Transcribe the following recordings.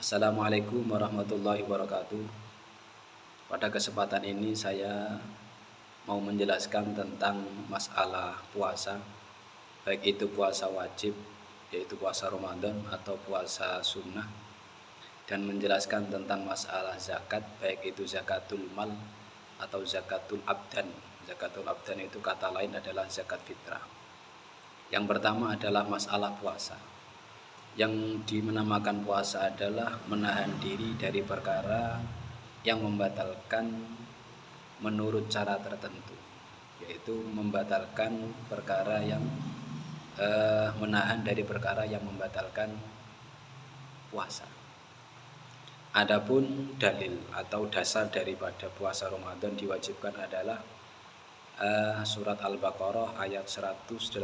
Assalamualaikum warahmatullahi wabarakatuh. Pada kesempatan ini saya mau menjelaskan tentang masalah puasa, baik itu puasa wajib, yaitu puasa Ramadan atau puasa sunnah, dan menjelaskan tentang masalah zakat, baik itu zakatul mal atau zakatul abdan. Zakatul abdan itu kata lain adalah zakat fitrah. Yang pertama adalah masalah puasa. Yang dinamakan puasa adalah menahan diri dari perkara yang membatalkan menurut cara tertentu, yaitu membatalkan perkara yang menahan dari perkara yang membatalkan puasa. Adapun dalil atau dasar daripada puasa Ramadan diwajibkan adalah surat Al-Baqarah ayat 183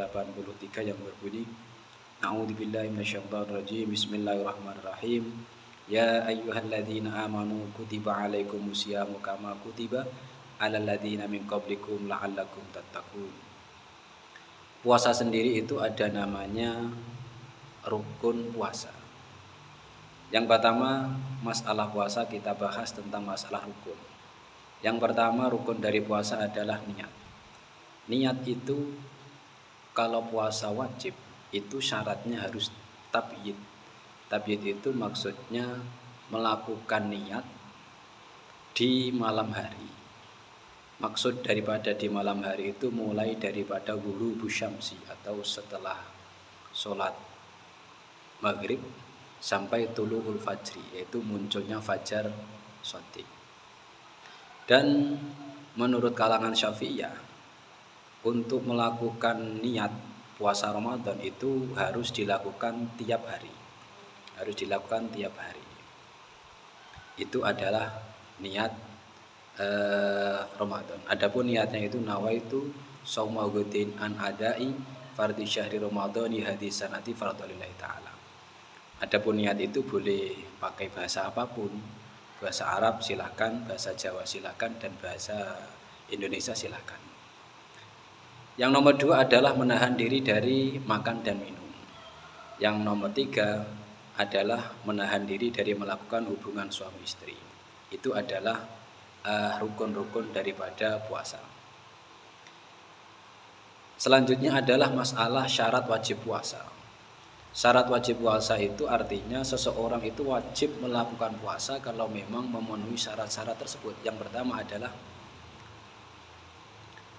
yang berbunyi, A'udzubillahi minasyaitonirrajim. Bismillahirrahmanirrahim. Ya ayyuhalladzina amanu kutiba alaikumusyamu kama kutiba alal ladzina min qablikum la'allakum tattaqun. Puasa sendiri itu ada namanya rukun puasa. Yang pertama, masalah puasa kita bahas tentang masalah rukun. Yang pertama, rukun dari puasa adalah niat. Niat itu kalau puasa wajib itu syaratnya harus tabyid. Tabyid itu maksudnya melakukan niat di malam hari. Maksud daripada di malam hari itu mulai daripada ghurubu syamsi atau setelah sholat maghrib sampai tulu'ul fajri, yaitu munculnya fajar shadiq. Dan menurut kalangan Syafi'iyah, untuk melakukan niat puasa Ramadan itu harus dilakukan tiap hari. Harus dilakukan tiap hari. Itu adalah niat Ramadan. Adapun niatnya itu nawaitu shauma ghadin an adai fardhi syahri ramadhani hadis sanati fardhalillahi taala. Adapun niat itu boleh pakai bahasa apapun. Bahasa Arab silakan, bahasa Jawa silakan, dan bahasa Indonesia silakan. Yang nomor 2 adalah menahan diri dari makan dan minum. Yang nomor 3 adalah menahan diri dari melakukan hubungan suami istri. Itu adalah rukun-rukun daripada puasa. Selanjutnya adalah masalah syarat wajib puasa. Syarat wajib puasa itu artinya seseorang itu wajib melakukan puasa kalau memang memenuhi syarat-syarat tersebut. Yang pertama adalah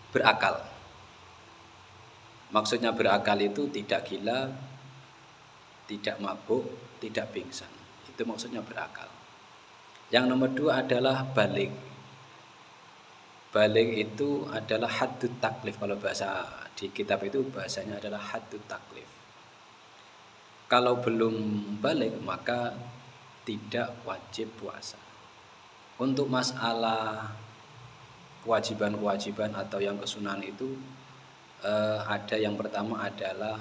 berakal. Maksudnya berakal itu tidak gila, tidak mabuk, tidak pingsan. Itu maksudnya berakal. Yang nomor 2 adalah balik. Balik itu adalah haddut taklif. Kalau bahasa di kitab itu bahasanya adalah haddut taklif. Kalau belum balik maka tidak wajib puasa. Untuk masalah kewajiban-kewajiban atau yang kesunahan itu ada yang pertama adalah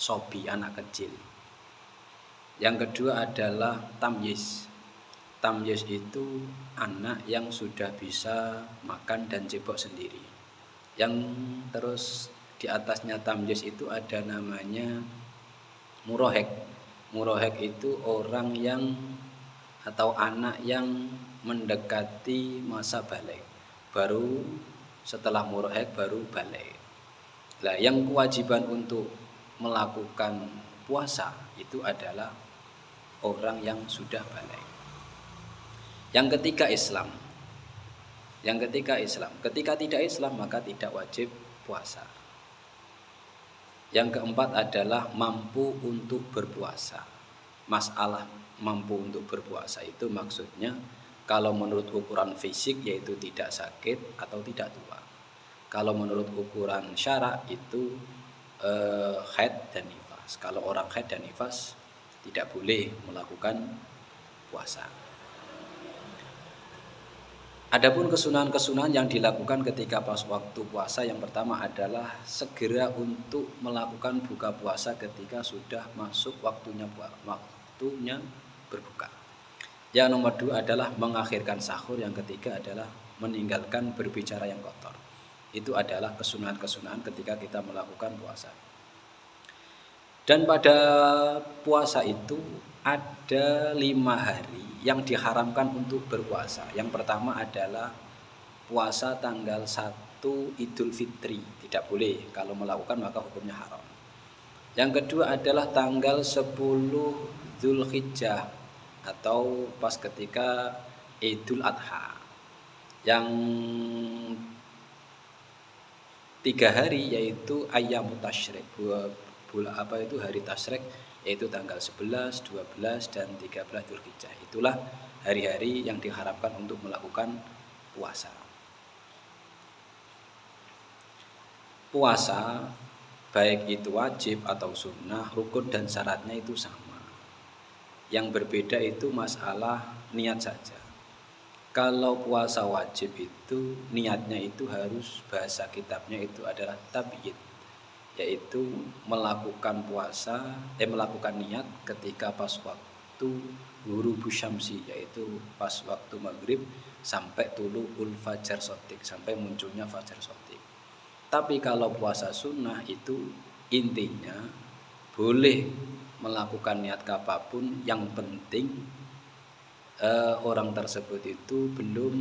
sobi, anak kecil. Yang kedua adalah tamyiz. Tamyiz itu anak yang sudah bisa makan dan cebok sendiri. Yang terus di atasnya tamyiz itu ada namanya murohek. Murohek itu orang yang atau anak yang mendekati masa balik. Baru setelah murohek baru balik. Nah, yang kewajiban untuk melakukan puasa itu adalah orang yang sudah balik. Yang ketiga Islam. Yang ketiga Islam. Ketika tidak Islam maka tidak wajib puasa. Yang keempat adalah mampu untuk berpuasa. Masalah mampu untuk berpuasa itu maksudnya kalau menurut ukuran fisik yaitu tidak sakit atau tidak tua. Kalau menurut ukuran syara itu haid dan nifas. Kalau orang haid dan nifas tidak boleh melakukan puasa. Adapun kesunahan-kesunahan yang dilakukan ketika pas waktu puasa, yang pertama adalah segera untuk melakukan buka puasa ketika sudah masuk waktunya berbuka. Yang nomor 2 adalah mengakhirkan sahur. Yang ketiga adalah meninggalkan berbicara yang kotor. Itu adalah kesunahan-kesunahan ketika kita melakukan puasa. Dan pada puasa itu ada 5 hari yang diharamkan untuk berpuasa. Yang pertama adalah puasa tanggal 1 Idul Fitri, tidak boleh, kalau melakukan maka hukumnya haram. Yang kedua adalah tanggal 10 Zulhijjah atau pas ketika Idul Adha. Yang 3 hari yaitu Ayyamut Tasyrik, hari tasyrik, yaitu tanggal 11, 12 dan 13 Zulhijjah. Itulah hari-hari yang diharapkan untuk melakukan puasa. Puasa baik itu wajib atau sunnah, rukun dan syaratnya itu sama. Yang berbeda itu masalah niat saja. Kalau puasa wajib itu niatnya itu harus, bahasa kitabnya itu adalah tabyid, yaitu melakukan melakukan niat ketika pas waktu ghurubus syamsi, yaitu pas waktu maghrib sampai tulu'ul fajar shadiq, sampai munculnya fajar shadiq. Tapi kalau puasa sunnah itu intinya boleh melakukan niat apapun, yang penting orang tersebut itu belum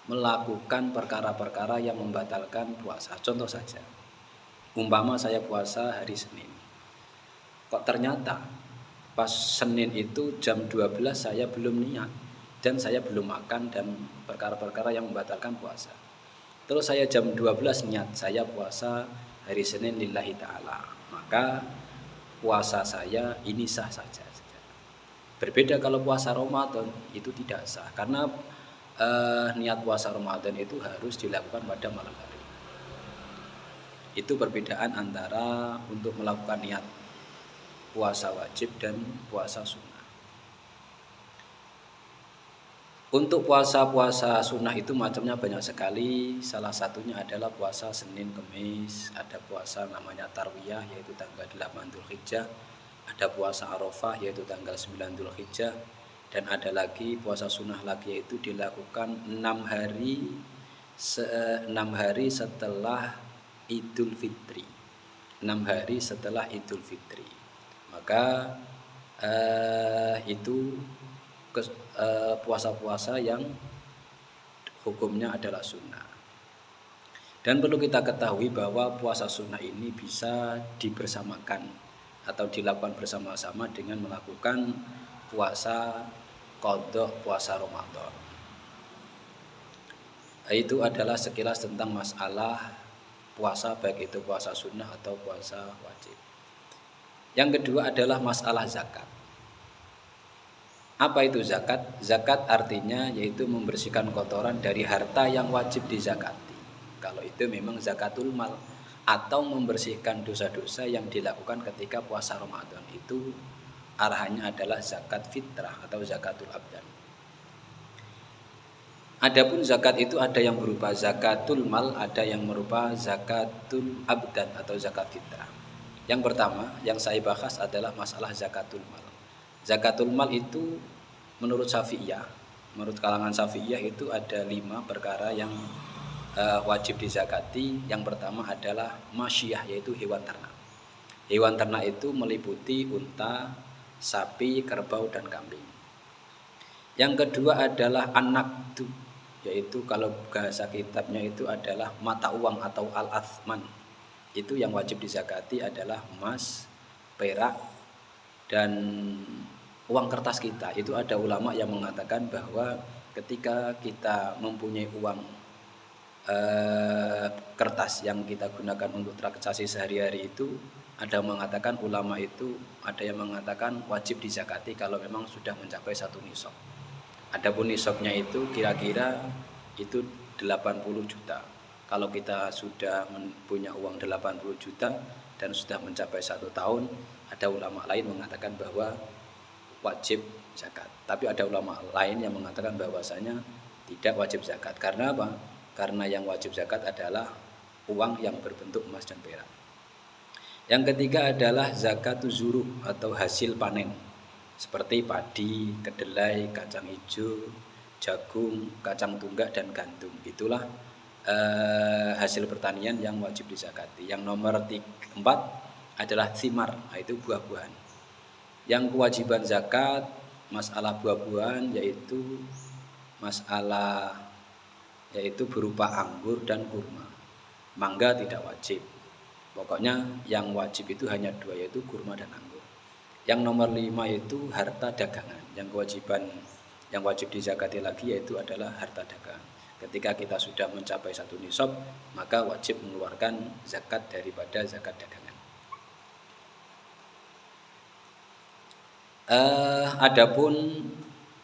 melakukan perkara-perkara yang membatalkan puasa. Contoh saja, umpama saya puasa hari Senin, kok ternyata pas Senin itu jam 12 saya belum niat dan saya belum makan dan perkara-perkara yang membatalkan puasa. Terus saya jam 12 niat saya puasa hari Senin lillahi ta'ala, maka puasa saya ini sah saja. Berbeda kalau puasa Ramadan, itu tidak sah, karena niat puasa Ramadan itu harus dilakukan pada malam hari. Itu perbedaan antara untuk melakukan niat puasa wajib dan puasa sunnah. Untuk puasa-puasa sunnah itu macamnya banyak sekali. Salah satunya adalah puasa Senin Kemis, ada puasa namanya Tarwiyah yaitu tanggal 8 Dzulhijjah, ada puasa Arafah yaitu tanggal 9 Dzulhijjah, dan ada lagi puasa sunnah lagi yaitu dilakukan 6 hari setelah Idul Fitri. 6 hari setelah Idul Fitri. Maka itu puasa-puasa yang hukumnya adalah sunnah. Dan perlu kita ketahui bahwa puasa sunnah ini bisa dibersamakan atau dilakukan bersama-sama dengan melakukan puasa qadha, puasa Ramadan. Itu adalah sekilas tentang masalah puasa, baik itu puasa sunnah atau puasa wajib. Yang kedua adalah masalah zakat. Apa itu zakat? Zakat artinya yaitu membersihkan kotoran dari harta yang wajib dizakati. Kalau itu memang zakatul mal, atau membersihkan dosa-dosa yang dilakukan ketika puasa Ramadan, itu arahannya adalah zakat fitrah atau zakatul abdan. Adapun zakat itu ada yang berupa zakatul mal, ada yang berupa zakatul abdan atau zakat fitrah. Yang pertama yang saya bahas adalah masalah zakatul mal. Zakatul mal itu menurut Syafi'iyah, menurut kalangan Syafi'iyah itu ada 5 perkara yang wajib dizakati. Yang pertama adalah masyiyah, yaitu hewan ternak. Hewan ternak itu meliputi unta, sapi, kerbau, dan kambing. Yang kedua adalah an-naqdu, yaitu kalau bahasa kitabnya itu adalah mata uang atau al-athman. Itu yang wajib dizakati adalah emas, perak, dan uang kertas kita. Itu ada ulama yang mengatakan bahwa ketika kita mempunyai uang kertas yang kita gunakan untuk transaksi sehari-hari, itu ada mengatakan, ulama itu ada yang mengatakan wajib dizakati kalau memang sudah mencapai 1 nisab. Adapun nisabnya itu kira-kira itu 80 juta. Kalau kita sudah punya uang 80 juta dan sudah mencapai 1 tahun, ada ulama lain mengatakan bahwa wajib zakat. Tapi ada ulama lain yang mengatakan bahwasanya tidak wajib zakat. Karena apa? Karena yang wajib zakat adalah uang yang berbentuk emas dan perak. Yang ketiga adalah zakatu zuruh atau hasil panen, seperti padi, kedelai, kacang hijau, jagung, kacang tunggak, dan gandum. Itulah hasil pertanian yang wajib dizakati. Yang nomor 4 adalah thimar, itu buah-buahan. Yang kewajiban zakat masalah buah-buahan yaitu berupa anggur dan kurma. Mangga tidak wajib. Pokoknya yang wajib itu hanya dua, yaitu kurma dan anggur. Yang nomor 5 itu harta dagangan. Yang wajib dizakati lagi yaitu adalah harta dagangan. Ketika kita sudah mencapai satu nisab, maka wajib mengeluarkan zakat daripada zakat dagangan. Adapun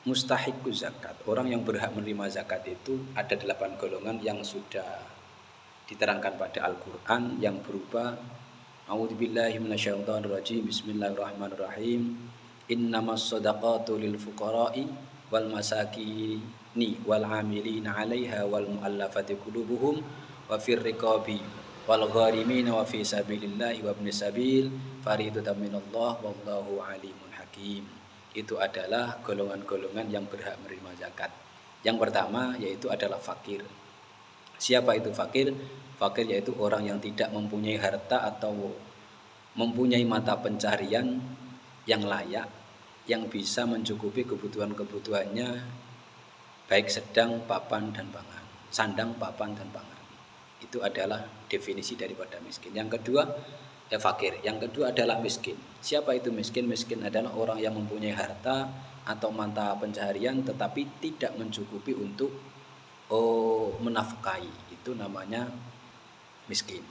mustahiqu zakat, orang yang berhak menerima zakat itu ada 8 golongan yang sudah diterangkan pada Al-Quran, yang berupa A'udzubillahi minasyaitonirrajim, Bismillahirrahmanirrahim, Innamas shadaqatu lil fuqara'i wal masakini wal 'amilina 'alaiha wal mu'allafati qulubuhum wa fir riqabi wal gharimina wa fi sabilillahi wa ibnis sabil faridatan minallah wallahu alimun hakim. Itu adalah golongan-golongan yang berhak menerima zakat. Yang pertama yaitu adalah fakir. Siapa itu fakir? Fakir yaitu orang yang tidak mempunyai harta atau mempunyai mata pencarian yang layak, yang bisa mencukupi kebutuhan-kebutuhannya, baik sedang, papan, dan pangan. Sandang, papan, dan pangan. Itu adalah definisi daripada miskin. Yang kedua, fakir. Yang kedua adalah miskin. Siapa itu miskin? Miskin adalah orang yang mempunyai harta atau mata pencaharian tetapi tidak mencukupi untuk menafkahi. Itu namanya miskin.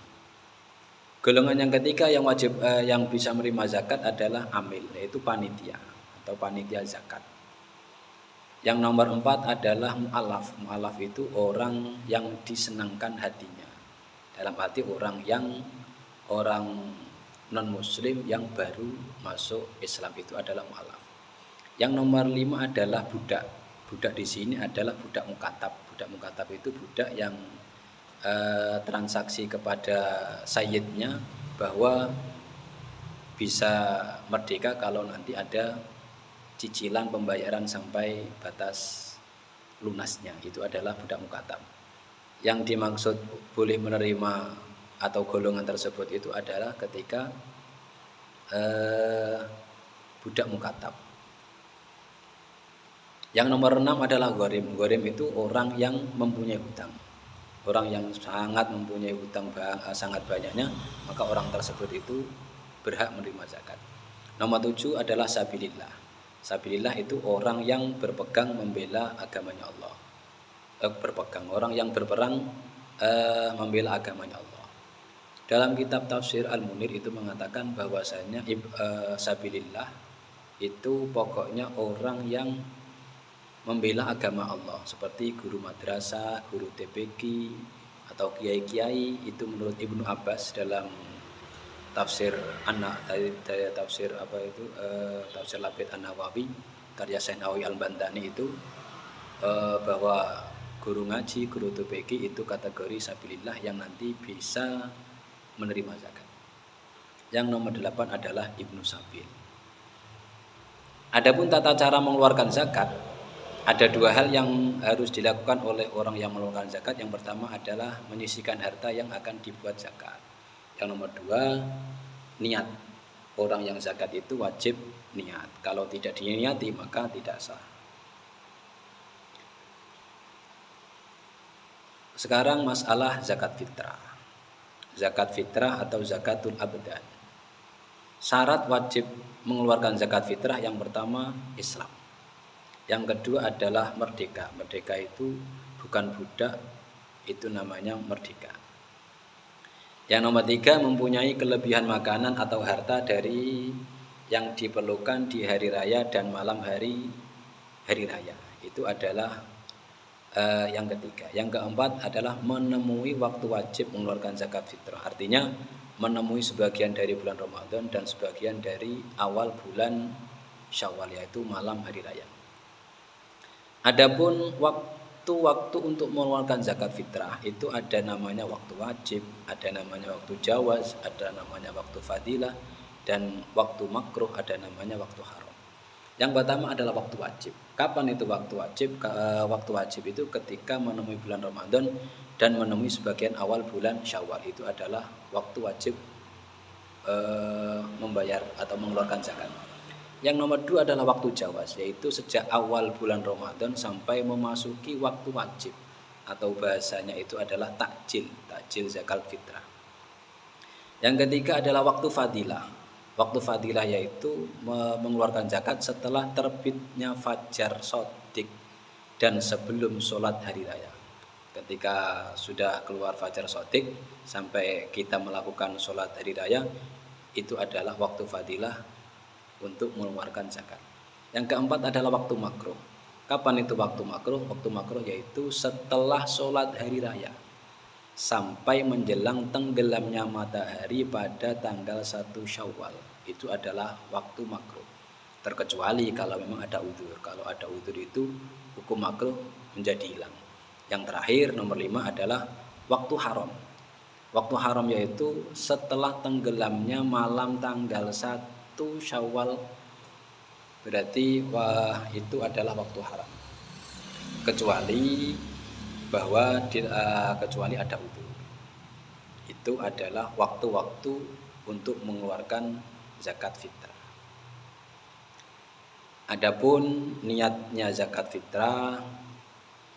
Golongan yang ketiga yang wajib yang bisa menerima zakat adalah amil, yaitu panitia atau panitia zakat. Yang nomor 4 adalah mu'alaf. Mu'alaf itu orang yang disenangkan hatinya. Dalam arti orang non muslim yang baru masuk Islam, itu adalah mu'alaf. Yang nomor 5 adalah budak. Budak di sini adalah budak mukatab. Budak mukatab itu budak yang transaksi kepada sayyidnya bahwa bisa merdeka kalau nanti ada cicilan pembayaran sampai batas lunasnya. Itu adalah budak mukatab. Yang dimaksud boleh menerima atau golongan tersebut itu adalah ketika budak mukatab. Yang nomor 6 adalah gharim. Gharim itu orang yang mempunyai hutang. Orang yang sangat mempunyai hutang sangat banyaknya, maka orang tersebut itu berhak menerima zakat. Nomor 7 adalah sabilillah. Sabilillah itu orang yang berpegang membela agamanya Allah. Orang yang berperang membela agamanya Allah. Dalam kitab tafsir Al-Munir itu mengatakan bahwasanya sabilillah itu pokoknya orang yang membela agama Allah, seperti guru madrasah, guru TPQ atau kiai-kiai. Itu menurut Ibnu Abbas dalam tafsir tafsir Labid An-Nawawi karya Syekh Nawawi Al-Bantani itu bahwa guru ngaji, guru TPQ itu kategori sabilillah yang nanti bisa menerima zakat. Yang nomor 8 adalah Ibnu Sabil. Adapun tata cara mengeluarkan zakat, ada 2 hal yang harus dilakukan oleh orang yang mengeluarkan zakat. Yang pertama adalah menyisihkan harta yang akan dibuat zakat. Yang nomor 2, niat. Orang yang zakat itu wajib niat. Kalau tidak diniati maka tidak sah. Sekarang masalah zakat fitrah. Zakat fitrah atau zakatul abdan. Syarat wajib mengeluarkan zakat fitrah yang pertama Islam. Yang kedua adalah merdeka. Merdeka itu bukan budak, itu namanya merdeka. Yang nomor 3, mempunyai kelebihan makanan atau harta dari yang diperlukan di hari raya dan malam hari raya. Itu adalah yang ketiga. Yang keempat adalah menemui waktu wajib mengeluarkan zakat fitrah. Artinya menemui sebagian dari bulan Ramadan dan sebagian dari awal bulan Syawal, yaitu malam hari raya. Adapun waktu untuk mengeluarkan zakat fitrah itu ada namanya waktu wajib, ada namanya waktu jawaz, ada namanya waktu fadilah, dan waktu makruh, ada namanya waktu haram. Yang pertama adalah waktu wajib. Kapan itu waktu wajib? Waktu wajib itu ketika menemui bulan Ramadan dan menemui sebagian awal bulan Syawal. Itu adalah waktu wajib membayar atau mengeluarkan zakat. Yang nomor 2 adalah waktu jawaz, yaitu sejak awal bulan Ramadan sampai memasuki waktu wajib, atau bahasanya itu adalah takjil zakat fitrah. Yang ketiga adalah waktu fadilah. Waktu fadilah yaitu mengeluarkan zakat setelah terbitnya fajar shadiq dan sebelum sholat hari raya. Ketika sudah keluar fajar shadiq sampai kita melakukan sholat hari raya, itu adalah waktu fadilah untuk mengeluarkan zakat. Yang keempat adalah waktu makruh. Kapan itu waktu makruh? Waktu makruh yaitu setelah sholat hari raya sampai menjelang tenggelamnya matahari pada tanggal 1 Syawal. Itu adalah waktu makruh. Terkecuali kalau memang ada udzur. Kalau ada udzur itu hukum makruh menjadi hilang. Yang terakhir nomor 5 adalah waktu haram. Waktu haram yaitu setelah tenggelamnya malam tanggal 1 Syawal. Berarti itu adalah waktu haram. Kecuali ada udzur. Itu adalah waktu-waktu untuk mengeluarkan zakat fitrah. Adapun niatnya zakat fitrah,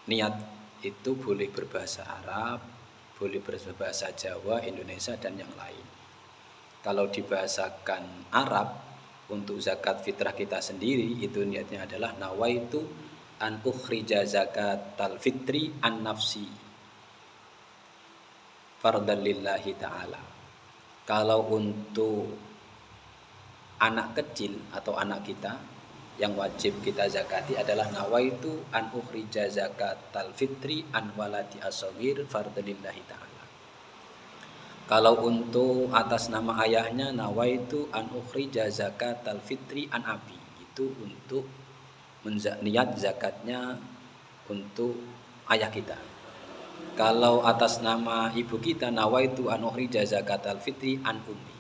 niat itu boleh berbahasa Arab, boleh berbahasa Jawa, Indonesia dan yang lain. Kalau dibahasakan Arab, untuk zakat fitrah kita sendiri itu niatnya adalah nawaitu an ukhrija zakatal fitri an nafsi fardan lillahi ta'ala. Kalau untuk anak kecil atau anak kita yang wajib kita zakati adalah nawaitu an ukhrija zakatal fitri an waladi as-shaghir fardan lillahi ta'ala. Kalau untuk atas nama ayahnya nawaitu an ukhrija zakatal fitri an abi. Itu untuk niat zakatnya untuk ayah kita. Kalau atas nama ibu kita nawaitu an ukhrija zakatal fitri an ummi.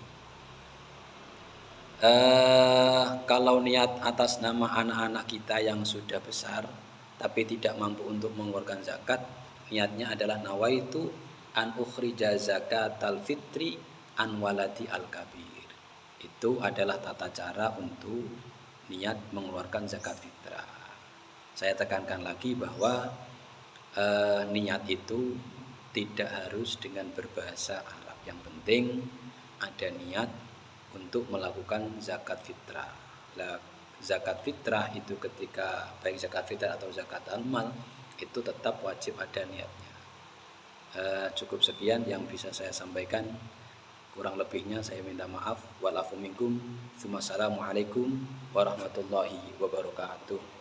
Kalau niat atas nama anak-anak kita yang sudah besar tapi tidak mampu untuk mengeluarkan zakat, niatnya adalah nawaitu an ukhrija zakatal fitri an waladi al-kabir. Itu adalah tata cara untuk niat mengeluarkan zakat fitrah. Saya tekankan lagi bahwa niat itu tidak harus dengan berbahasa Arab. Yang penting ada niat untuk melakukan zakat fitrah. Zakat fitrah itu ketika baik zakat fitrah atau zakat al-mal itu tetap wajib ada niatnya. Cukup sekian yang bisa saya sampaikan. Kurang lebihnya saya minta maaf. Walafu minkum. Wassalamualaikum warahmatullahi wabarakatuh.